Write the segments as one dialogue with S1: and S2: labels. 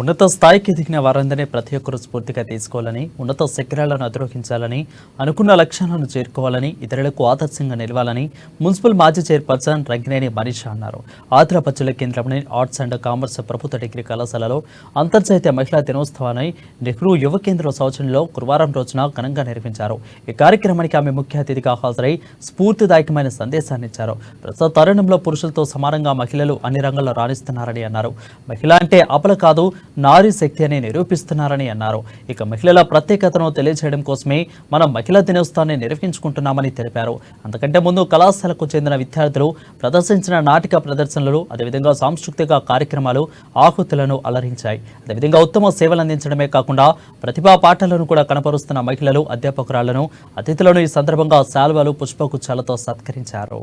S1: ఉన్నత స్థాయికి ఎదిగిన వారందరినీ ప్రతి ఒక్కరూ స్ఫూర్తిగా తీసుకోవాలని, ఉన్నత శిఖరాలను అధిరోహించాలని, అనుకున్న లక్ష్యాలను చేరుకోవాలని, ఇతరులకు ఆదర్శంగా నిలవాలని మున్సిపల్ మాజీ చైర్పర్సన్ రంగినేని మనీష అన్నారు. ఆదిలాబాద్ జిల్లా కేంద్రంలోని ఆర్ట్స్ అండ్ కామర్స్ ప్రభుత్వ డిగ్రీ కళాశాలలో అంతర్జాతీయ మహిళా దినోత్సవాన్ని నెహ్రూ యువ కేంద్ర సౌజన్యంలో గురువారం రోజున ఘనంగా నిర్వహించారు. ఈ కార్యక్రమానికి ఆమె ముఖ్య అతిథిగా హాజరై స్ఫూర్తిదాయకమైన సందేశాన్ని ఇచ్చారు. ప్రస్తుత తరుణంలో పురుషులతో సమానంగా మహిళలు అన్ని రంగాల్లో రాణిస్తున్నారని అన్నారు. మహిళ అంటే అబల కాదు, నారీ శక్తి అని నిరూపిస్తున్నారని అన్నారు. ఇక మహిళల ప్రత్యేకతను తెలియజేయడం కోసమే మనం మహిళా దినోత్సవాన్ని నిర్వహించుకుంటున్నామని తెలిపారు. అంతకంటే ముందు కళాశాలకు చెందిన విద్యార్థులు ప్రదర్శించిన నాటిక ప్రదర్శనలు, అదేవిధంగా సాంస్కృతిక కార్యక్రమాలు ఆహుతులను అలరించాయి. అదేవిధంగా ఉత్తమ సేవలు అందించడమే కాకుండా ప్రతిభా పాఠాలను కూడా కనపరుస్తున్న మహిళలు, అధ్యాపకురాలను, అతిథులను ఈ సందర్భంగా శాల్వాలు, పుష్పగుచ్చాలతో సత్కరించారు.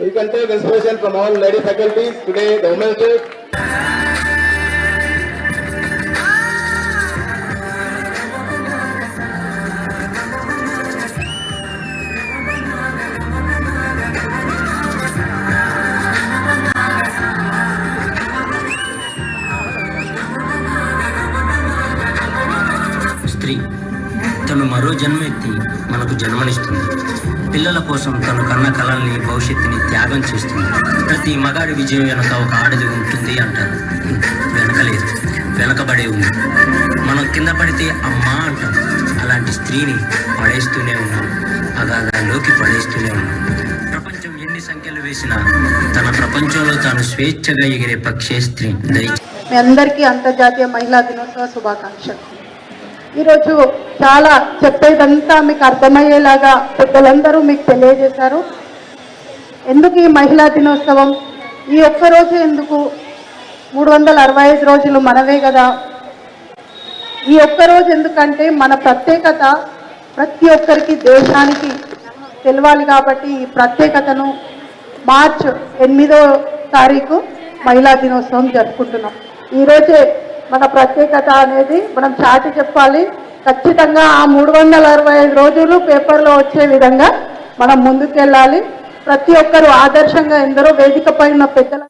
S2: You can take inspiration from all lady faculties today, the Women's Day.
S3: స్త్రీ తను మరో జన్మెత్తి మనకు జన్మనిస్తుంది. పిల్లల కోసం తను కన్న కళల్ని, భవిష్యత్తుని త్యాగం చేస్తుంది. ప్రతి మగాడి విజయం వెనక ఒక ఆడది ఉంటుంది అంటారు. వెనకలేదు, వెనకబడే ఉంది. మనం కింద పడితే అమ్మా అంటాం. అలాంటి స్త్రీని పడేస్తూనే ఉన్నాం, అగాధాల్లోకి పడేస్తూనే ఉన్నాం. ప్రపంచం ఎన్ని సంఖ్యలు వేసినా తన ప్రపంచంలో తాను స్వేచ్ఛగా ఎగిరే పక్షే స్త్రీ.
S4: మీ అందరికీ అంతర్జాతీయ మహిళా దినోత్సవ శుభాకాంక్షలు. ఈరోజు చాలా చెప్పేదంతా మీకు అర్థమయ్యేలాగా పెద్దలందరూ మీకు తెలియజేశారు. ఎందుకు ఈ మహిళా దినోత్సవం, ఈ ఒక్కరోజు ఎందుకు, 365 రోజులు మనవే కదా. ఈ ఒక్కరోజు ఎందుకంటే మన ప్రత్యేకత ప్రతి ఒక్కరికి, దేశానికి తెలవాలి కాబట్టి ఈ ప్రత్యేకతను మార్చ్ 8వ తారీఖు మహిళా దినోత్సవం జరుపుకుంటున్నాం. ఈరోజే మన ప్రత్యేకత అనేది మనం చాటి చెప్పాలి. ఖచ్చితంగా ఆ 365 రోజులు పేపర్లో వచ్చే విధంగా మనం ముందుకెళ్ళాలి. ప్రతి ఒక్కరూ ఆదర్శంగా, ఎందరో వేదిక పైన పెద్దల